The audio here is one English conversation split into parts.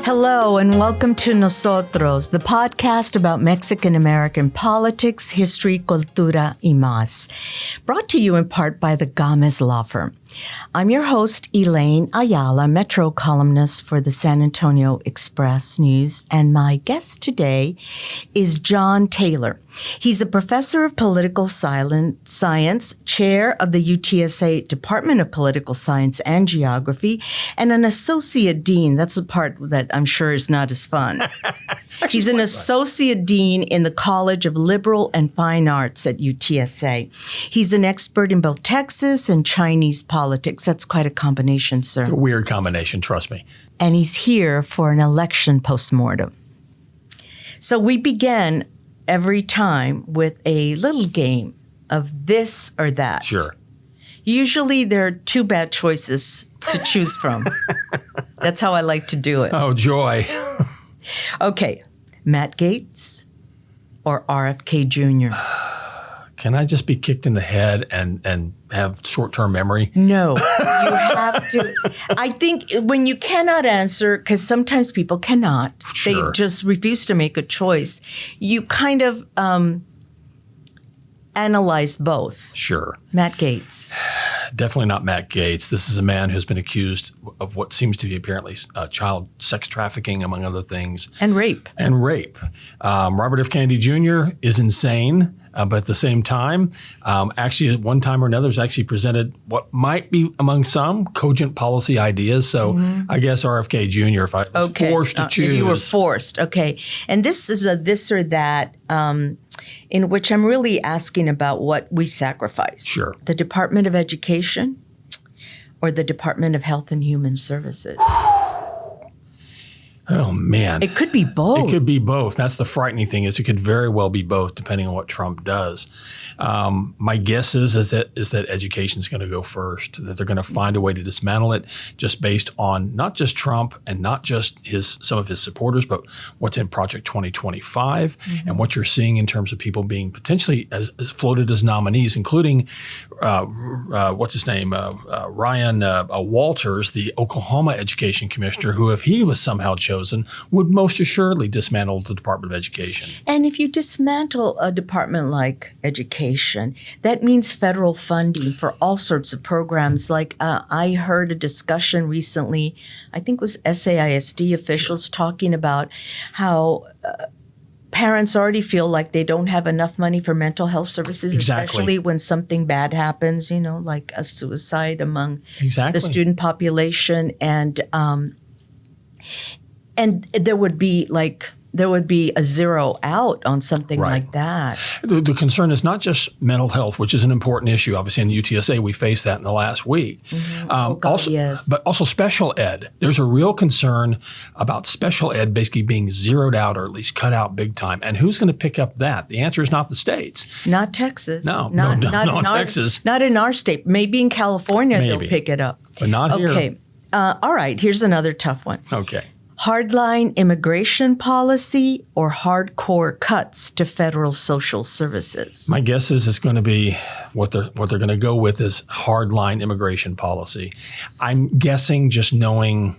Hello and welcome to Nosotros, the podcast about Mexican-American politics, history, cultura, y más. Brought to you in part by the Gomez Law Firm. I'm your host, Elaine Ayala, Metro columnist for the San Antonio Express News, and my guest today is Jon Taylor. He's a professor of political science, chair of the UTSA Department of Political Science and Geography, and an associate dean. That's the part that I'm sure is not as fun. He's an associate dean in the College of Liberal and Fine Arts at UTSA. He's an expert in both Texas and Chinese politics. That's quite a combination, sir. It's a weird combination, trust me. And he's here for an election postmortem. So we begin every time with a little game of this or that. Sure. Usually there are two bad choices to choose from. That's how I like to do it. Oh, joy. Okay, Matt Gaetz or RFK Jr.? Can I just be kicked in the head and have short-term memory? No, you have to. I think when you cannot answer, because sometimes people cannot, Sure. They just refuse to make a choice, you kind of analyze both. Sure. Matt Gaetz. Definitely not Matt Gaetz. This is a man who's been accused of what seems to be apparently child sex trafficking, among other things. And rape. Robert F. Kennedy Jr. is insane. But at the same time, actually at one time or another has actually presented what might be among some cogent policy ideas. So I guess RFK Jr., if I was forced to choose. If you were forced, okay. And this is a this or that in which I'm really asking about what we sacrifice. Sure. The Department of Education or the Department of Health and Human Services? Oh, man. It could be both. It could be both. That's the frightening thing is it could very well be both depending on what Trump does. My guess is that education is going to go first, that they're going to find a way to dismantle it just based on not just Trump and not just some of his supporters, but what's in Project 2025 and what you're seeing in terms of people being potentially as floated as nominees, including what's his name, Ryan Walters, the Oklahoma education commissioner, who if he was somehow chosen would most assuredly dismantle the Department of Education. And if you dismantle a department like education, that means federal funding for all sorts of programs. Like I heard a discussion recently, I think it was SAISD officials talking about how parents already feel like they don't have enough money for mental health services, especially when something bad happens, like a suicide among the student population. And there would be a zero out on something like that. The concern is not just mental health, which is an important issue. Obviously, in the UTSA, we faced that in the last week. But also special ed. There's a real concern about special ed basically being zeroed out or at least cut out big time. And who's going to pick up that? The answer is not the states. Not Texas. No, not Texas. Not in our state. Maybe in California they'll pick it up. But not here. Okay. All right. Here's another tough one. Okay. Hardline immigration policy or hardcore cuts to federal social services? My guess is it's going to be what they're going to go with is hardline immigration policy. I'm guessing just knowing,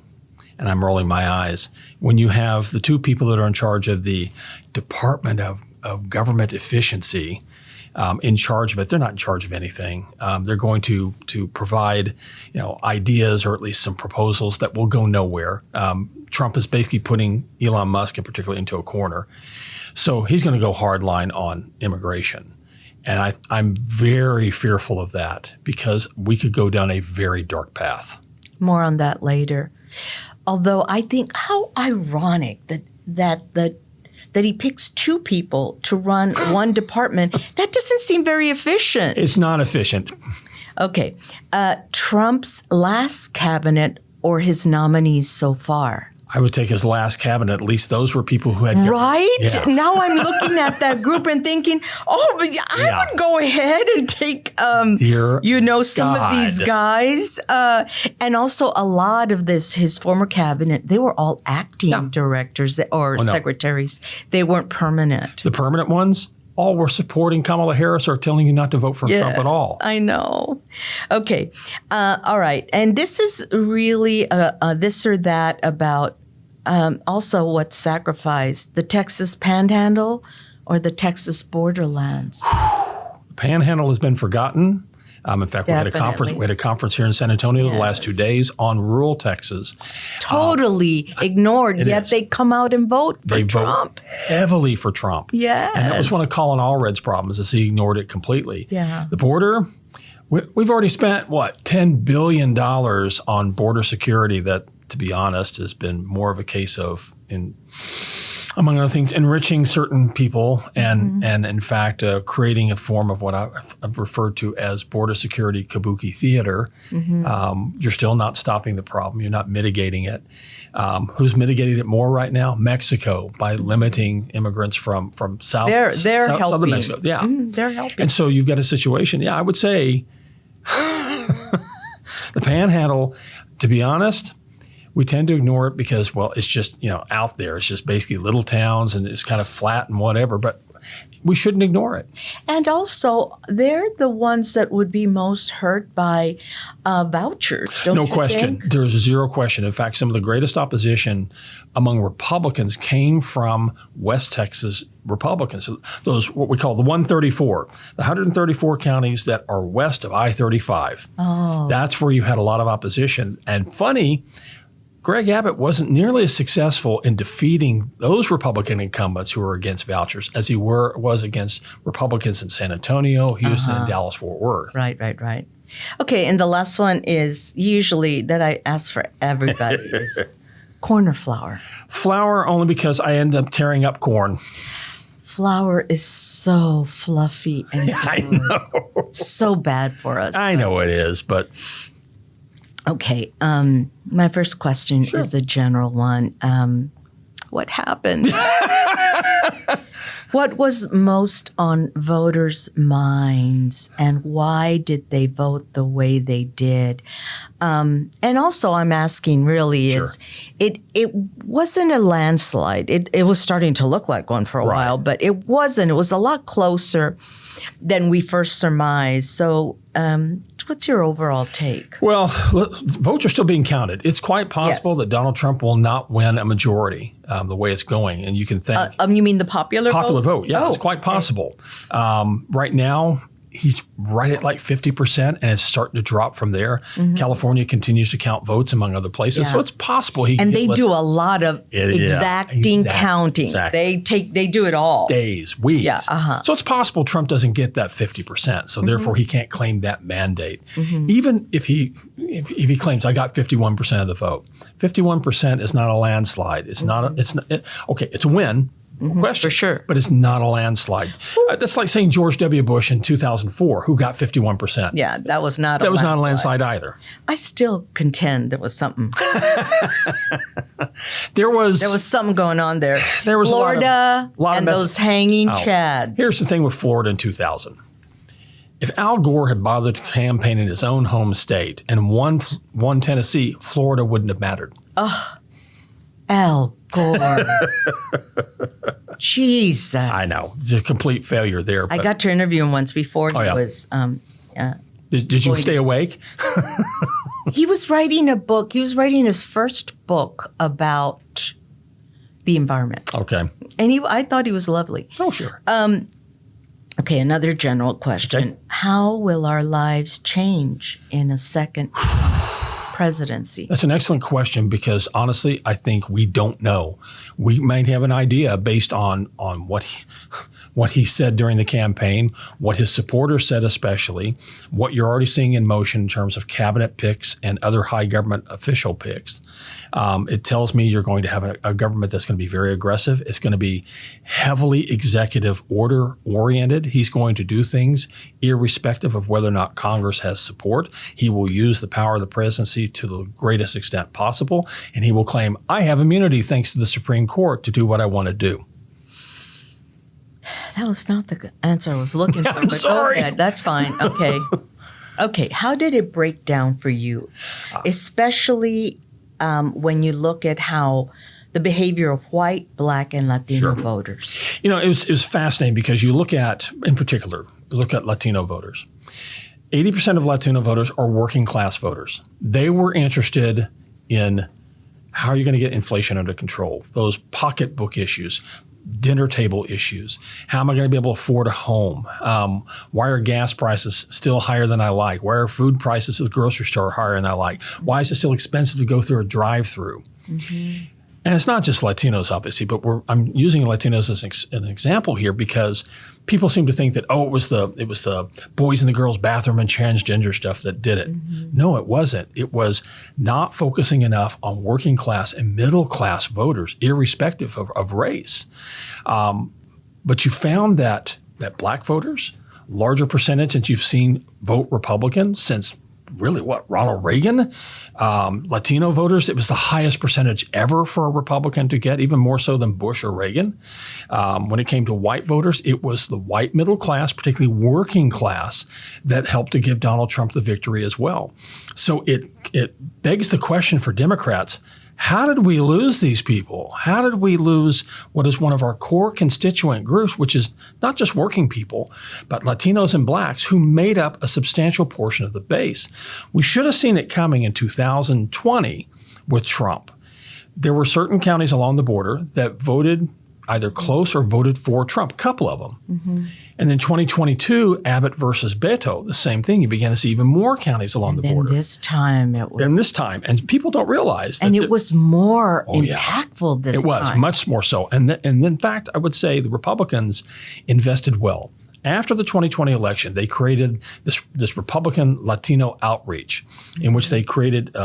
and I'm rolling my eyes, when you have the two people that are in charge of the Department of Government Efficiency in charge of it, they're not in charge of anything. They're going to provide, ideas or at least some proposals that will go nowhere. Trump is basically putting Elon Musk in particular into a corner. So he's going to go hardline on immigration. And I'm very fearful of that because we could go down a very dark path. More on that later. Although I think how ironic that he picks two people to run one department. That doesn't seem very efficient. It's not efficient. Okay. Trump's last cabinet or his nominees so far? I would take his last cabinet. At least those were people who had... Right? Yeah. Now I'm looking at that group and thinking, but I would go ahead and take, some of these guys. And also a lot of his former cabinet, they were all acting directors or secretaries. They weren't permanent. The permanent ones? All were supporting Kamala Harris or telling you not to vote for Trump at all. I know. Okay. All right. And this is really this or that about also what sacrificed? The Texas Panhandle or the Texas borderlands? Panhandle has been forgotten. In fact, we had a conference here in San Antonio the last 2 days on rural Texas. Totally ignored, yet they come out and vote for Trump. Vote heavily for Trump. Yes. And that was one of Colin Allred's problems, is he ignored it completely. Yeah. The border, we've already spent, $10 billion on border security that, to be honest, has been more of a case of, among other things, enriching certain people and in fact, creating a form of what I've referred to as border security kabuki theater. You're still not stopping the problem. You're not mitigating it. Who's mitigating it more right now? Mexico, by limiting immigrants from south. They're helping. Southern Mexico. Yeah. They're helping. And so you've got a situation, I would say the Panhandle, to be honest, we tend to ignore it because, it's just, out there. It's just basically little towns and it's kind of flat and whatever, but we shouldn't ignore it. And also, they're the ones that would be most hurt by vouchers, don't you think? No question. There's zero question. In fact, some of the greatest opposition among Republicans came from West Texas Republicans. So those, what we call the 134, the 134 counties that are west of I-35. Oh. That's where you had a lot of opposition. And funny, Greg Abbott wasn't nearly as successful in defeating those Republican incumbents who were against vouchers as he was against Republicans in San Antonio, Houston, and Dallas-Fort Worth. Right. Okay, and the last one is usually that I ask for everybody is corn or flour? Flour only because I end up tearing up corn. Flour is so fluffy and good. I know. So bad for us. I know it is, but... Okay, my first question is a general one. What happened? What was most on voters' minds, and why did they vote the way they did? And also, I'm asking really is it wasn't a landslide. It was starting to look like one for a while, but it wasn't. It was a lot closer than we first surmised. So what's your overall take? Well, votes are still being counted. It's quite possible that Donald Trump will not win a majority the way it's going. And you can think. You mean the popular vote? Yeah, it's quite possible. Right now, he's right at like 50%, and it's starting to drop from there. California continues to count votes, among other places. So it's possible he can And they do a lot of exacting counting. Exactly. They do it all. Days, weeks. Yeah, So it's possible Trump doesn't get that 50%. So therefore he can't claim that mandate. Even if he claims I got 51% of the vote. 51% is not a landslide. It's not it's a win. Question, for sure. But it's not a landslide. That's like saying George W. Bush in 2004, who got 51%. Yeah, that was not a landslide either. I still contend there was something. There was something going on there. There was Florida a lot of those hanging chads. Here's the thing with Florida in 2000. If Al Gore had bothered to campaign in his own home state and won Tennessee, Florida wouldn't have mattered. Ugh. Al Gore. Jesus. I know. It's a complete failure there. I got to interview him once before he was... Did you stay awake? He was writing a book. He was writing his first book about the environment. Okay. And I thought he was lovely. Oh, sure. Okay, another general question. Okay. How will our lives change in a second presidency? That's an excellent question because honestly, I think we don't know. We might have an idea based on what he said during the campaign, what his supporters said especially, what you're already seeing in motion in terms of cabinet picks and other high government official picks. It tells me you're going to have a government that's going to be very aggressive. It's going to be heavily executive order oriented. He's going to do things irrespective of whether or not Congress has support. He will use the power of the presidency to the greatest extent possible, and he will claim, I have immunity thanks to the Supreme Court to do what I want to do. That was not the answer I was looking for. I'm sorry. That's fine. Okay. Okay. How did it break down for you, especially when you look at how the behavior of white, Black, and Latino voters? You know, it was fascinating because you look at, in particular, Latino voters. 80% of Latino voters are working class voters. They were interested in How are you going to get inflation under control? Those pocketbook issues, dinner table issues. How am I going to be able to afford a home? Why are gas prices still higher than I like? Why are food prices at the grocery store higher than I like? Why is it still expensive to go through a drive-through? Mm-hmm. And it's not just Latinos, obviously, but I'm using Latinos as an example here because people seem to think that, it was the boys in the girls' bathroom and transgender stuff that did it. Mm-hmm. No, it wasn't. It was not focusing enough on working class and middle class voters, irrespective of race. But you found that black voters, larger percentage since you've seen vote Republican since really Ronald Reagan. Latino voters, it was the highest percentage ever for a Republican to get, even more so than Bush or Reagan. When it came to white voters, it was the white middle class, particularly working class, that helped to give Donald Trump the victory as well. So it begs the question for Democrats, how did we lose these people? How did we lose what is one of our core constituent groups, which is not just working people, but Latinos and blacks who made up a substantial portion of the base? We should have seen it coming in 2020 with Trump. There were certain counties along the border that voted either close or voted for Trump, a couple of them. Mm-hmm. And then 2022, Abbott versus Beto, the same thing. You began to see even more counties along the border. And this time, and people don't realize that. And it was more impactful this time. It was, much more so. And in fact, I would say the Republicans invested well. After the 2020 election, they created this Republican Latino outreach in which they created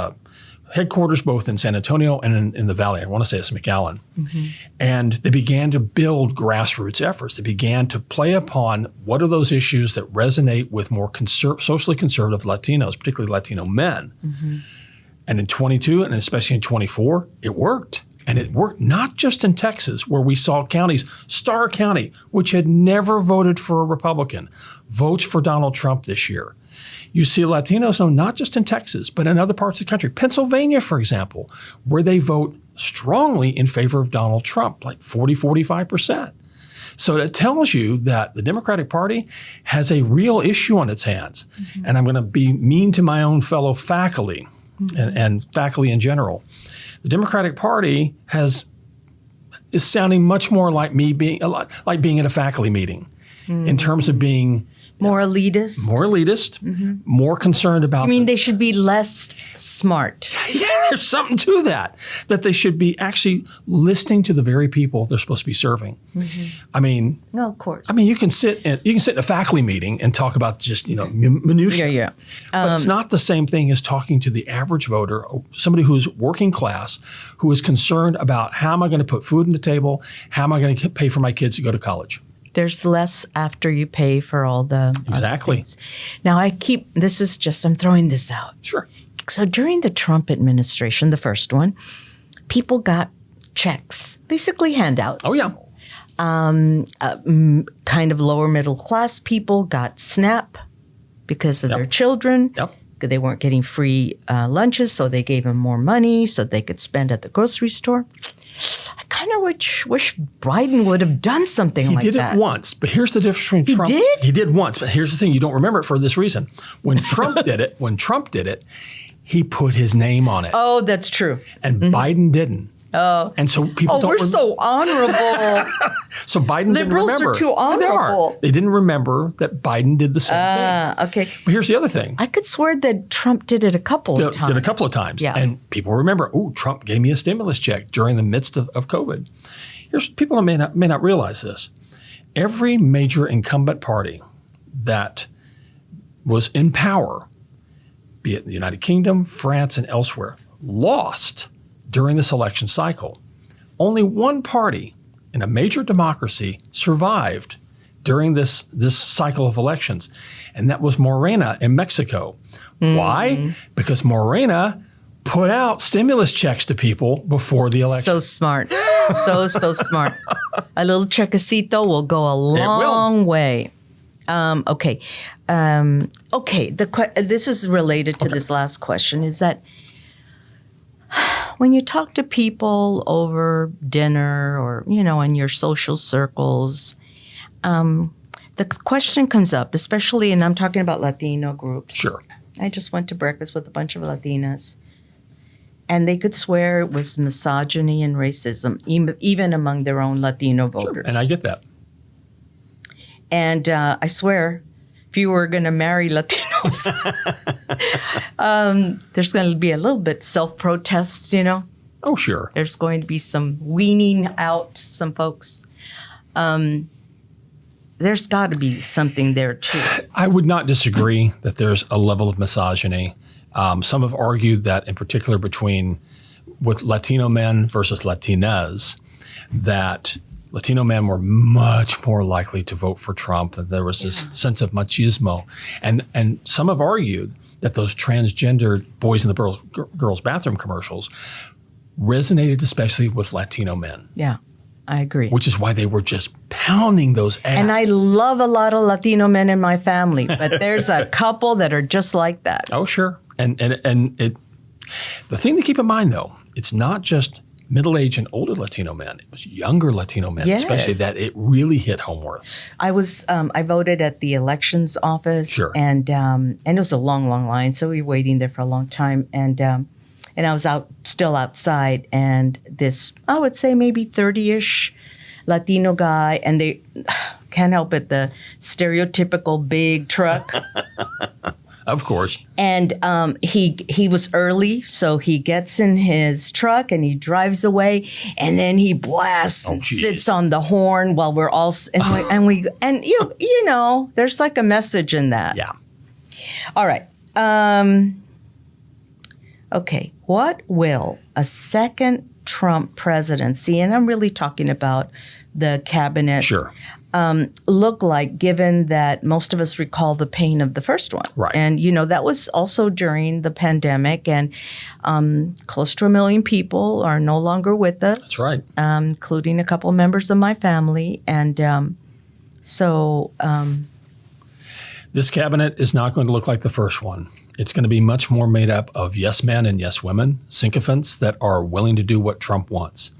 headquarters both in San Antonio and in the Valley. I want to say it's McAllen. Mm-hmm. And they began to build grassroots efforts. They began to play upon what are those issues that resonate with more socially conservative Latinos, particularly Latino men. Mm-hmm. And in 22 and especially in 24, it worked. And it worked not just in Texas, where we saw counties, Starr County, which had never voted for a Republican, votes for Donald Trump this year. You see Latinos, not just in Texas, but in other parts of the country. Pennsylvania, for example, where they vote strongly in favor of Donald Trump, like 45%. So that tells you that the Democratic Party has a real issue on its hands. Mm-hmm. And I'm going to be mean to my own fellow faculty and faculty in general. The Democratic Party is sounding much more like being at a faculty meeting in terms of being more elitist, more concerned about. I mean, they should be less smart. Yeah, there's something to that they should be actually listening to the very people they're supposed to be serving. Mm-hmm. I mean, no, of course. I mean, you can sit in a faculty meeting and talk about just minutiae. Yeah. But it's not the same thing as talking to the average voter, somebody who's working class, who is concerned about how am I going to put food on the table, how am I going to pay for my kids to go to college. There's less after you pay for all the exactly. Other things. Now I'm throwing this out. Sure. So during the Trump administration, the first one, people got checks, basically handouts. Oh, yeah. Kind of lower middle class people got SNAP because of their children. Yep. They weren't getting free lunches, so they gave them more money so they could spend at the grocery store. I kind of wish Biden would have done something like that. He did it once, but here's the difference between Trump. He did? He did once, but here's the thing. You don't remember it for this reason. When Trump did it, he put his name on it. Oh, that's true. And Biden didn't. Oh. And so people don't. We're so honorable. So Biden didn't remember. Liberals are too honorable. They didn't remember that Biden did the same thing. Okay. But here's the other thing. I could swear that Trump did it a couple of times. Did a couple of times. Yeah. And people remember, Trump gave me a stimulus check during the midst of COVID. People may not realize this. Every major incumbent party that was in power, be it in the United Kingdom, France, and elsewhere, lost during this election cycle. Only one party in a major democracy survived during this cycle of elections, and that was Morena in Mexico. Mm-hmm. Why? Because Morena put out stimulus checks to people before the election. So smart. So smart. A little chequecito will go a long way. Okay. This is related to this last question, is that when you talk to people over dinner or, in your social circles, the question comes up, especially, and I'm talking about Latino groups. Sure. I just went to breakfast with a bunch of Latinas. And they could swear it was misogyny and racism, even among their own Latino voters. Sure. And I get that. And I swear, if you were going to marry Latinos, there's going to be a little bit self-protests, you know? Oh, sure. There's going to be some weaning out some folks. There's got to be something there, too. I would not disagree that there's a level of misogyny. Some have argued that, in particular, with Latino men versus Latinas, that Latino men were much more likely to vote for Trump. That there was this sense of machismo, and some have argued that those transgender boys in the girls' bathroom commercials resonated especially with Latino men. Yeah, I agree. Which is why they were just pounding those ads. And I love a lot of Latino men in my family, but there's a couple that are just like that. Oh, sure. And the thing to keep in mind, though, it's not just middle-aged and older Latino men. It was younger Latino men, especially, that it really hit home with. I voted at the elections office. Sure. And it was a long, long line, so we were waiting there for a long time. And I was still outside, and this, I would say maybe 30-ish Latino guy, and they can't help it, the stereotypical big truck. Of course. And he was early, so he gets in his truck and he drives away, and then he blasts and sits on the horn while we're all and you know, there's like a message in that. Yeah. All right. Okay. What will a second Trump presidency, and I'm really talking about the cabinet, look like, given that most of us recall the pain of the first one? Right. And, you know, that was also during the pandemic, and close to 1 million people are no longer with us. That's right. Including a couple members of my family. And this cabinet is not going to look like the first one. It's going to be much more made up of yes men and yes women, sycophants that are willing to do what Trump wants.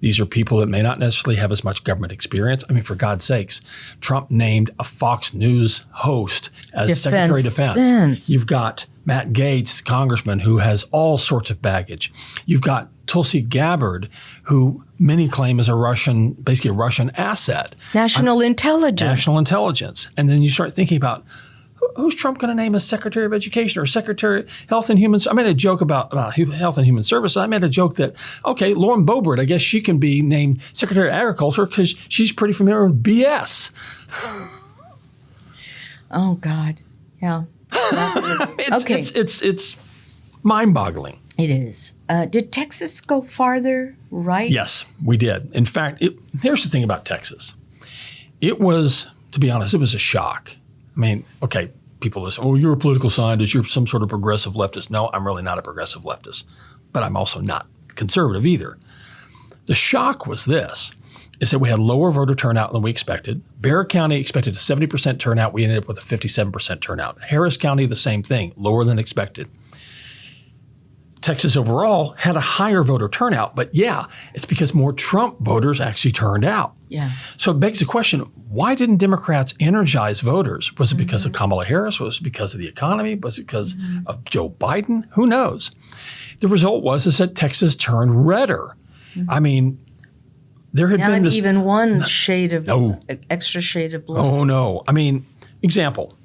These are people that may not necessarily have as much government experience. I mean, for God's sakes, Trump named a Fox News host as Secretary of Defense. You've got Matt Gaetz, the congressman, who has all sorts of baggage. You've got Tulsi Gabbard, who many claim is basically a Russian asset. National intelligence. And then you start thinking about, who's Trump going to name as Secretary of Education or Secretary of Health and Human Services? I made a joke about Health and Human Services. I made a joke that, okay, Lauren Boebert, I guess she can be named Secretary of Agriculture because she's pretty familiar with BS. Oh, God. Yeah. It's mind-boggling. It is. Did Texas go farther right? Yes, we did. In fact, here's the thing about Texas. It was, to be honest, it was a shock. I mean, okay, people listen, oh, you're a political scientist, you're some sort of progressive leftist. No, I'm really not a progressive leftist, but I'm also not conservative either. The shock was this, is that we had lower voter turnout than we expected. Bexar County expected a 70% turnout. We ended up with a 57% turnout. Harris County, the same thing, lower than expected. Texas overall had a higher voter turnout, but yeah, it's because more Trump voters actually turned out. Yeah. So it begs the question, why didn't Democrats energize voters? Was it because of Kamala Harris? Was it because of the economy? Was it because of Joe Biden? Who knows? The result was that Texas turned redder. I mean, there had been this— even one extra shade of blue. Oh, no. I mean, example,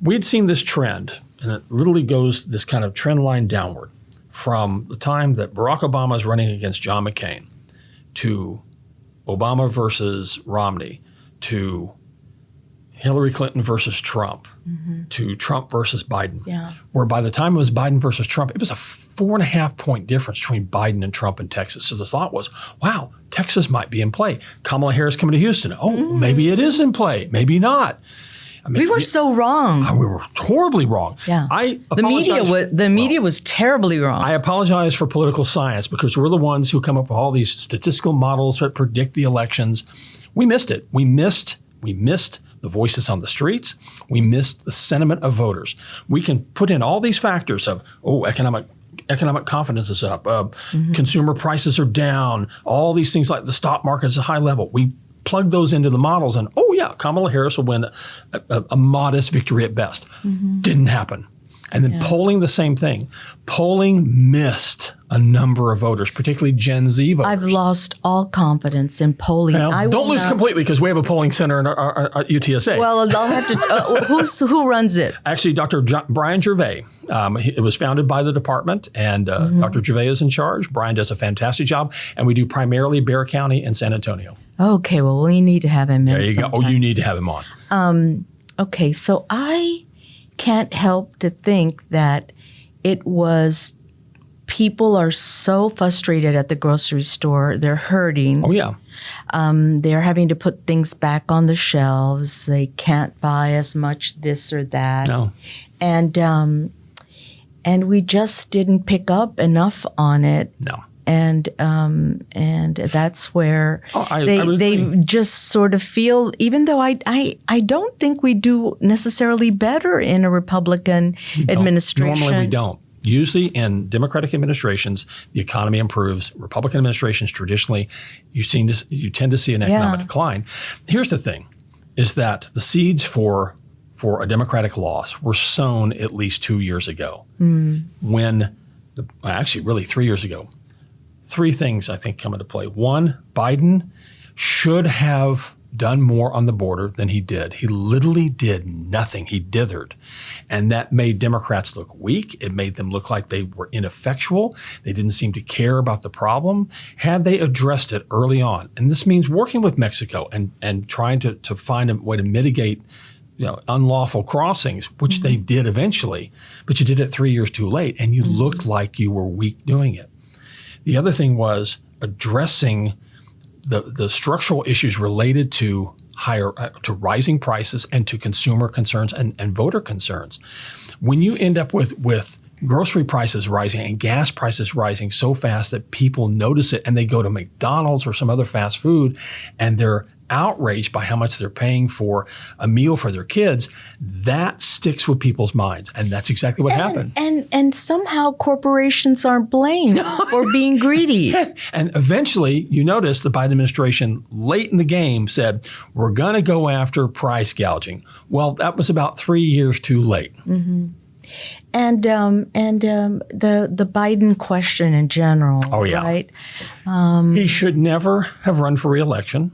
we had seen this trend, and it literally goes this kind of trend line downward from the time that Barack Obama is running against John McCain to Obama versus Romney to Hillary Clinton versus Trump to Trump versus Biden. Yeah. Where by the time it was Biden versus Trump, it was a 4.5 point difference between Biden and Trump in Texas. So the thought was, wow, Texas might be in play. Kamala Harris coming to Houston. Oh, maybe it is in play. Maybe not. I mean, we were so wrong. We were horribly wrong. Yeah. The media was terribly wrong. I apologize for political science because we're the ones who come up with all these statistical models that predict the elections. We missed it. We missed the voices on the streets. We missed the sentiment of voters. We can put in all these factors of, economic confidence is up, consumer prices are down, all these things like the stock market is a high level. We plug those into the models and, Kamala Harris will win a modest victory at best. Didn't happen. And then polling, the same thing. Polling missed a number of voters, particularly Gen Z voters. I've lost all confidence in polling. Well, don't lose completely, because we have a polling center in our UTSA. Well, I'll have to. Who runs it? Actually, Dr. Brian Gervais. It was founded by the department, and Dr. Gervais is in charge. Brian does a fantastic job, and we do primarily Bexar County and San Antonio. Okay, well, we need to have him in. There you go. Oh, you need to have him on. Okay, so I can't help to think that it was people are so frustrated at the grocery store. They're hurting. Oh, yeah. They're having to put things back on the shelves. They can't buy as much this or that. No. And we just didn't pick up enough on it. No. And that's where they just sort of feel, even though I don't think we do necessarily better in a Republican administration. Normally we don't. Usually in Democratic administrations, the economy improves. Republican administrations, traditionally, you tend to see an economic decline. Here's the thing, is that the seeds for a Democratic loss were sown at least 2 years ago. Actually, really 3 years ago. Three things I think come into play. One, Biden should have done more on the border than he did. He literally did nothing. He dithered. And that made Democrats look weak. It made them look like they were ineffectual. They didn't seem to care about the problem. Had they addressed it early on, and this means working with Mexico and trying to find a way to mitigate unlawful crossings, which they did eventually, but you did it 3 years too late, and you looked like you were weak doing it. The other thing was addressing the structural issues related to rising prices and to consumer concerns and voter concerns. When you end up with grocery prices rising and gas prices rising so fast that people notice it and they go to McDonald's or some other fast food and they're outraged by how much they're paying for a meal for their kids, that sticks with people's minds. And that's exactly what happened. And somehow corporations aren't blamed for being greedy. And eventually, you notice the Biden administration late in the game said, we're going to go after price gouging. Well, that was about 3 years too late. Mm-hmm. And the Biden question in general, right? He should never have run for re-election.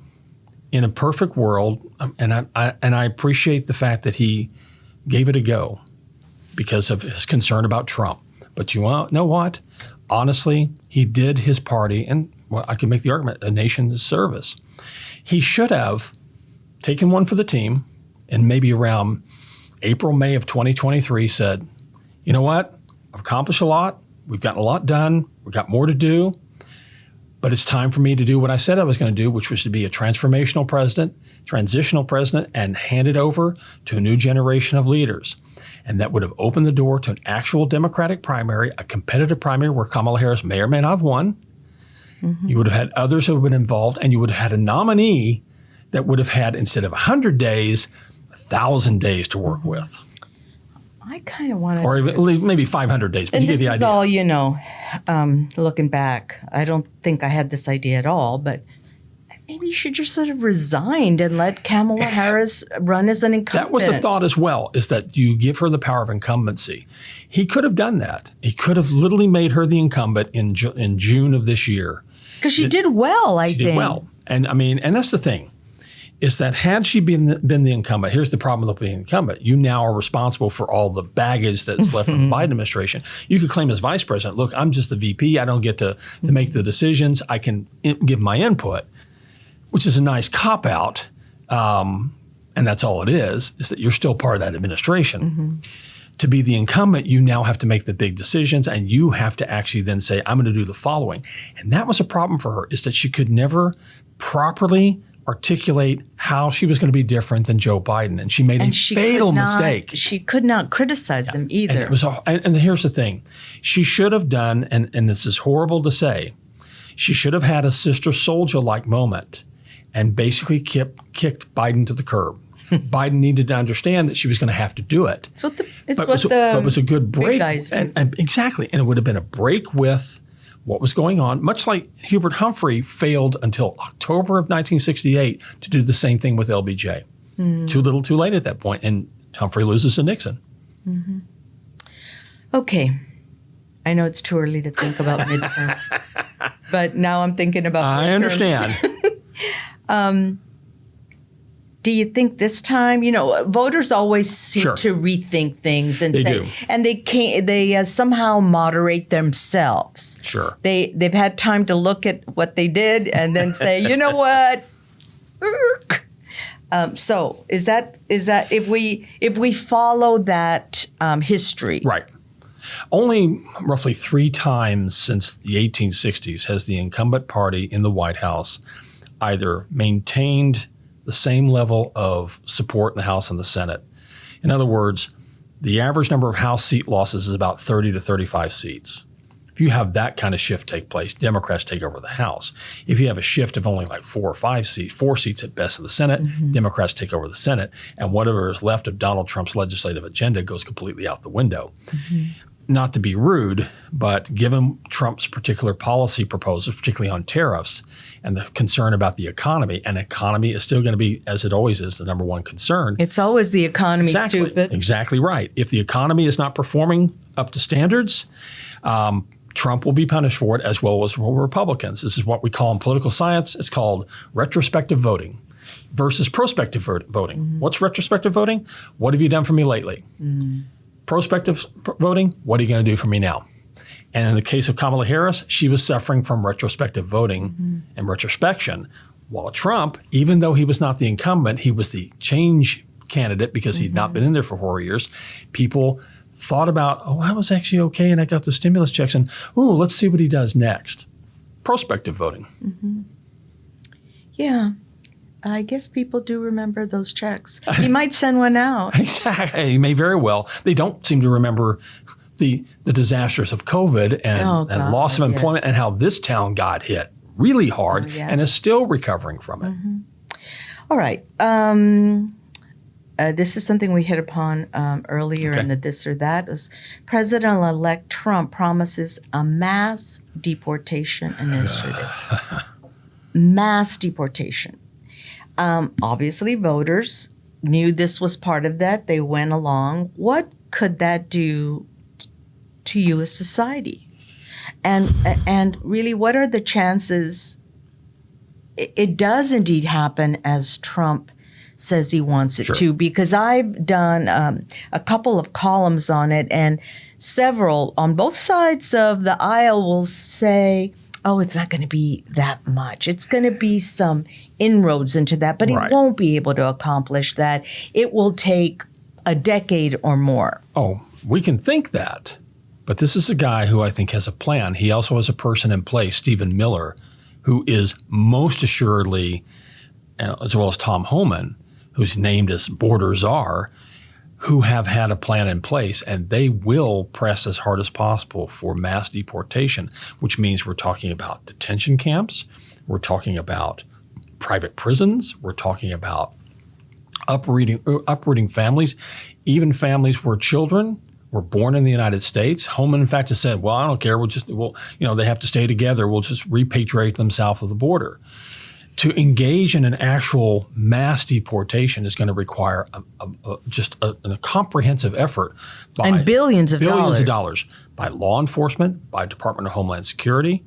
In a perfect world, and I appreciate the fact that he gave it a go because of his concern about Trump. But you know what? Honestly, he did his party, and I can make the argument, a nation's service. He should have taken one for the team and maybe around April, May of 2023 said, you know what? I've accomplished a lot. We've gotten a lot done. We've got more to do. But it's time for me to do what I said I was going to do, which was to be a transitional president, and hand it over to a new generation of leaders. And that would have opened the door to an actual Democratic primary, a competitive primary where Kamala Harris may or may not have won. Mm-hmm. You would have had others who have been involved, and you would have had a nominee that would have had, instead of 100 days, 1,000 days to work with. I kind of want to... Or even maybe 500 days, but and you get the idea. This is all, looking back. I don't think I had this idea at all, but maybe you should just sort of resign and let Kamala Harris run as an incumbent. That was a thought as well, is that you give her the power of incumbency. He could have done that. He could have literally made her the incumbent in June of this year. Because she did well, I think. She did well. And and that's the thing. Is that had she been the incumbent, here's the problem with being incumbent. You now are responsible for all the baggage that's left from the Biden administration. You could claim as vice president, look, I'm just the VP. I don't get to make the decisions. I can give my input, which is a nice cop-out. And that's all it is that you're still part of that administration. Mm-hmm. To be the incumbent, you now have to make the big decisions, and you have to actually then say, I'm going to do the following. And that was a problem for her, is that she could never properly articulate how she was going to be different than Joe Biden, and she made a fatal mistake. She could not criticize him either. And here's the thing: she should have done, and this is horrible to say, she should have had a Sister Souljah-like moment, and basically kicked Biden to the curb. Biden needed to understand that she was going to have to do it. But it was a good break, and exactly, and it would have been a break with what was going on, much like Hubert Humphrey failed until October of 1968 to do the same thing with LBJ. Too little, too late at that point, and Humphrey loses to Nixon. Mm-hmm. Okay. I know it's too early to think about midterms, but now I'm thinking about midterms. I understand. Do you think this time, voters always seem Sure. to rethink things and They say, do. and they somehow moderate themselves. Sure. They've had time to look at what they did and then say, you know what? So is that if we follow that history? Right. Only roughly 3 times since the 1860s has the incumbent party in the White House either maintained the same level of support in the House and the Senate. In other words, the average number of House seat losses is about 30 to 35 seats. If you have that kind of shift take place, Democrats take over the House. If you have a shift of only like 4 seats at best in the Senate, Democrats take over the Senate, and whatever is left of Donald Trump's legislative agenda goes completely out the window. Not to be rude, but given Trump's particular policy proposals, particularly on tariffs and the concern about the economy, and economy is still going to be, as it always is, the number one concern. It's always the economy, stupid. Exactly right. If the economy is not performing up to standards, Trump will be punished for it, as well as Republicans. This is what we call in political science. It's called retrospective voting versus prospective voting. What's retrospective voting? What have you done for me lately? Prospective voting, what are you going to do for me now? And in the case of Kamala Harris, she was suffering from retrospective voting and retrospection, while Trump, even though he was not the incumbent, he was the change candidate because he'd not been in there for 4 years. People thought about, I was actually okay and I got the stimulus checks, and let's see what he does next. Prospective voting. Yeah. I guess people do remember those checks. He might send one out. Exactly. He may very well. They don't seem to remember the disasters of COVID and loss of employment and how this town got hit really hard and is still recovering from it. All right. This is something we hit upon earlier in the This or That. It was President-elect Trump promises a mass deportation initiative. Mass deportation. Obviously, voters knew this was part of that. They went along. What could that do to you as society? And really, what are the chances it does indeed happen as Trump says he wants it to? Because I've done a couple of columns on it, and several on both sides of the aisle will say, it's not going to be that much. It's going to be some inroads into that, but he won't be able to accomplish that. It will take a decade or more. We can think that, but this is a guy who I think has a plan. He also has a person in place, Stephen Miller, who is most assuredly, as well as Tom Homan, who's named as border czar, who have had a plan in place, and they will press as hard as possible for mass deportation, which means we're talking about detention camps, we're talking about private prisons, we're talking about uprooting families, even families where children were born in the United States. Homan, in fact, has said, I don't care, they have to stay together, we'll just repatriate them south of the border. To engage in an actual mass deportation is going to require a comprehensive effort by billions of dollars by law enforcement, by Department of Homeland Security,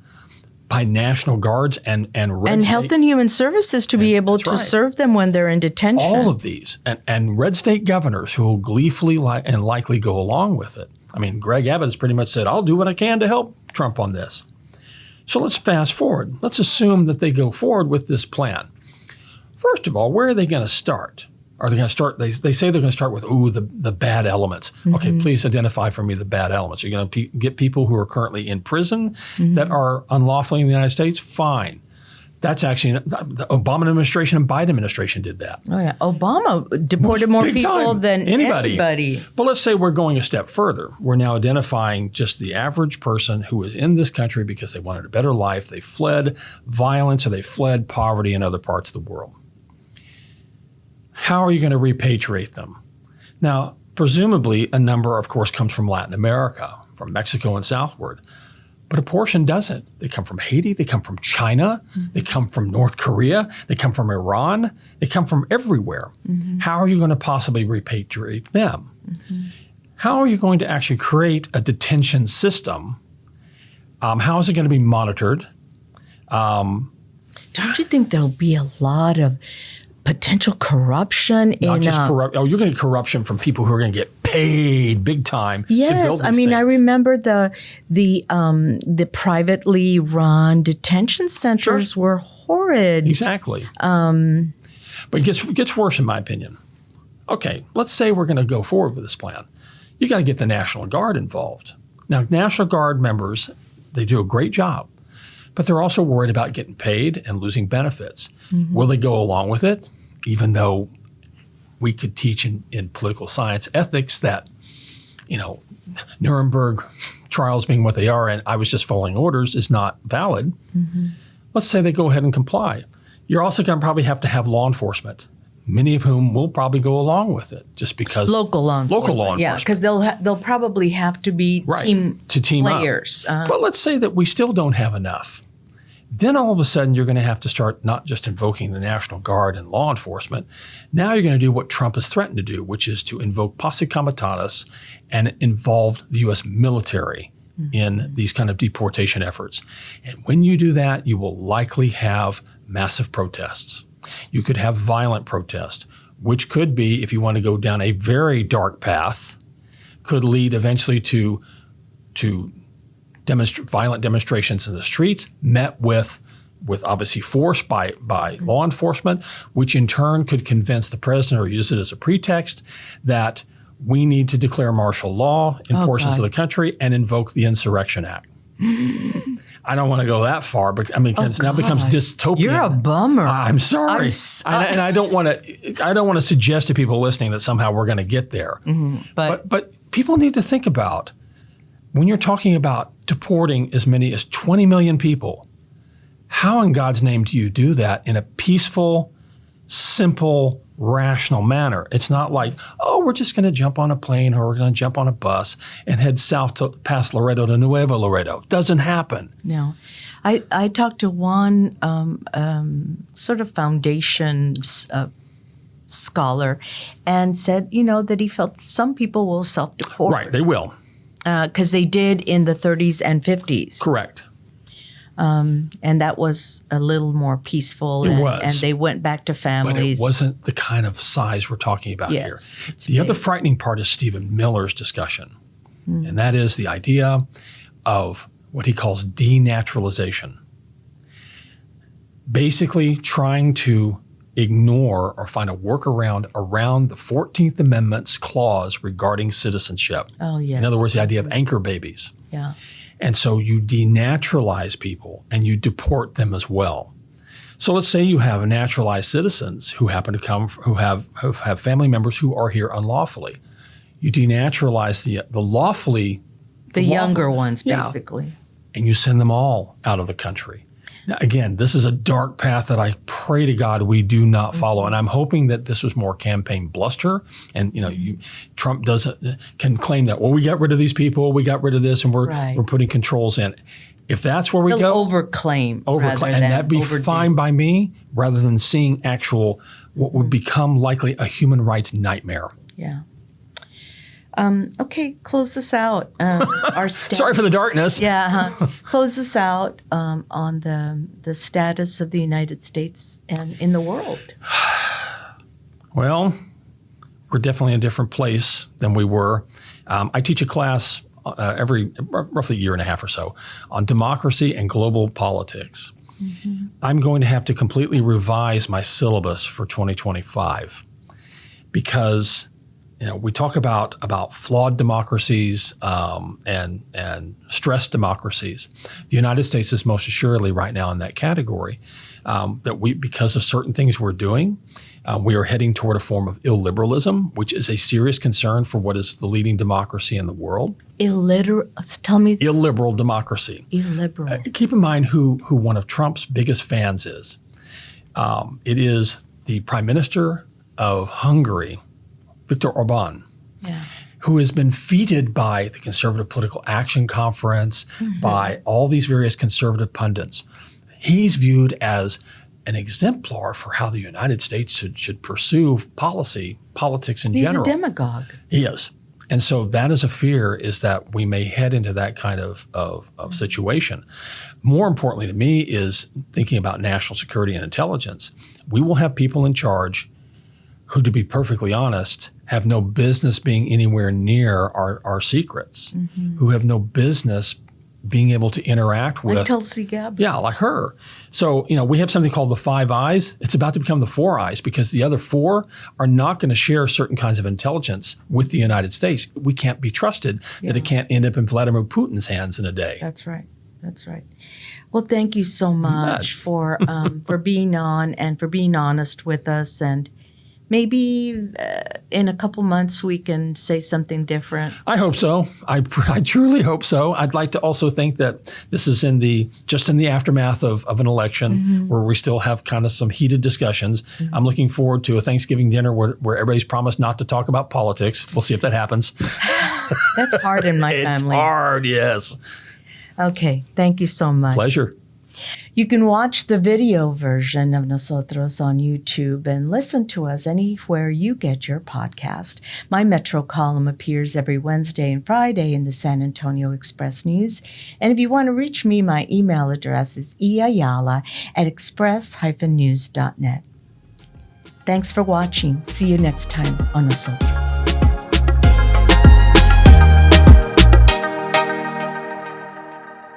by National Guards and Health and Human Services to be able to serve them when they're in detention. All of these and red state governors who will gleefully and likely go along with it. I mean, Greg Abbott has pretty much said, I'll do what I can to help Trump on this. So let's fast forward. Let's assume that they go forward with this plan. First of all, where are they going to start? Are they going to start? They say they're going to start with the bad elements. Okay, please identify for me the bad elements. Are you going to get people who are currently in prison that are unlawfully in the United States? Fine. That's actually the Obama administration and Biden administration did that. Oh yeah, Obama deported more people than anybody. But let's say we're going a step further. We're now identifying just the average person who is in this country because they wanted a better life. They fled violence or they fled poverty in other parts of the world. How are you going to repatriate them? Now, presumably a number, of course, comes from Latin America, from Mexico and southward. But a portion doesn't. They come from Haiti. They come from China. They come from North Korea. They come from Iran. They come from everywhere. How are you going to possibly repatriate them? how are you going to actually create a detention system? How is it going to be monitored? Don't you think there'll be a lot of potential corruption Not just corrupt. Oh, you're going to get corruption from people who are going to get paid big time. Yes, to build these I mean, things. I remember the privately run detention centers were horrid. Exactly. But it gets worse, in my opinion. Okay, let's say we're going to go forward with this plan. You got to get the National Guard involved. Now, National Guard members, they do a great job, but they're also worried about getting paid and losing benefits. Mm-hmm. Will they go along with it? Even though we could teach in political science ethics that, Nuremberg trials being what they are and I was just following orders is not valid. Mm-hmm. Let's say they go ahead and comply. You're also going to probably have to have law enforcement, many of whom will probably go along with it just because local law enforcement. Yeah, because they'll probably have to be team players. But let's say that we still don't have enough. Then all of a sudden you're going to have to start not just invoking the National Guard and law enforcement. Now you're going to do what Trump has threatened to do, which is to invoke posse comitatus and involve the U.S. military in these kind of deportation efforts. And when you do that, you will likely have massive protests. You could have violent protest, which could be, if you want to go down a very dark path, could lead eventually to violent demonstrations in the streets, met with obviously force by law enforcement, which in turn could convince the president or use it as a pretext that we need to declare martial law in portions of the country and invoke the Insurrection Act. I don't want to go that far, but it now becomes dystopian. You're a bummer. I'm sorry, and I don't want to suggest to people listening that somehow we're going to get there. Mm-hmm. But people need to think about when you're talking about deporting as many as 20 million people. How in God's name do you do that in a peaceful, simple, rational manner? It's not like, we're just going to jump on a plane or we're going to jump on a bus and head south past Laredo to Nuevo Laredo. Doesn't happen. No. I talked to one sort of foundation scholar and said, that he felt some people will self-deport. Right, they will. Because they did in the 30s and 50s. Correct. And that was a little more peaceful. And they went back to families. But it wasn't the kind of size we're talking about here. The other frightening part is Stephen Miller's discussion. And that is the idea of what he calls denaturalization. Basically trying to ignore or find a workaround around the 14th Amendment's clause regarding citizenship. Oh, yes. In other words, the idea of anchor babies. Yeah. And so you denaturalize people and you deport them as well. So let's say you have naturalized citizens who happen to come, who have family members who are here unlawfully. You denaturalize the lawfully. The younger ones, basically. And you send them all out of the country. Now, again, this is a dark path that I pray to God we do not follow. And I'm hoping that this was more campaign bluster. And, Trump can claim that, we got rid of these people, we got rid of this, and we're putting controls in. If that's where we go. Overclaim. And that'd be fine by me, rather than seeing what would become likely a human rights nightmare. Yeah. Okay, close us out. Sorry for the darkness. Yeah, close us out on the status of the United States and in the world. Well, we're definitely in a different place than we were. I teach a class every roughly year and a half or so on democracy and global politics. Mm-hmm. I'm going to have to completely revise my syllabus for 2025 because we talk about flawed democracies and stressed democracies. The United States is most assuredly right now in that category. That because of certain things we're doing, we are heading toward a form of illiberalism, which is a serious concern for what is the leading democracy in the world. Tell me. Illiberal democracy. Illiberal. Keep in mind who one of Trump's biggest fans is. It is the Prime Minister of Hungary, Viktor Orban, who has been feted by the Conservative Political Action Conference, by all these various conservative pundits. He's viewed as an exemplar for how the United States should pursue politics in general. He's a demagogue. He is. And so that is a fear, is that we may head into that kind of situation. More importantly to me is thinking about national security and intelligence. We will have people in charge who, to be perfectly honest, have no business being anywhere near our secrets, who have no business being able to interact with. Like Tulsi Gabbard. Yeah, like her. So, we have something called the Five Eyes. It's about to become the Four Eyes, because the other four are not going to share certain kinds of intelligence with the United States. We can't be trusted that it can't end up in Vladimir Putin's hands in a day. That's right. That's right. Well, thank you so much for being on and for being honest with us. And maybe in a couple months we can say something different. I hope so. I truly hope so. I'd like to also think that this is just in the aftermath of an election where we still have kind of some heated discussions. I'm looking forward to a Thanksgiving dinner where everybody's promised not to talk about politics. We'll see if that happens. That's hard in my family. It's hard, yes. Okay. Thank you so much. Pleasure. You can watch the video version of Nosotros on YouTube and listen to us anywhere you get your podcast. My Metro column appears every Wednesday and Friday in the San Antonio Express News. And if you want to reach me, my email address is eayala@express-news.net. Thanks for watching. See you next time on Nosotros.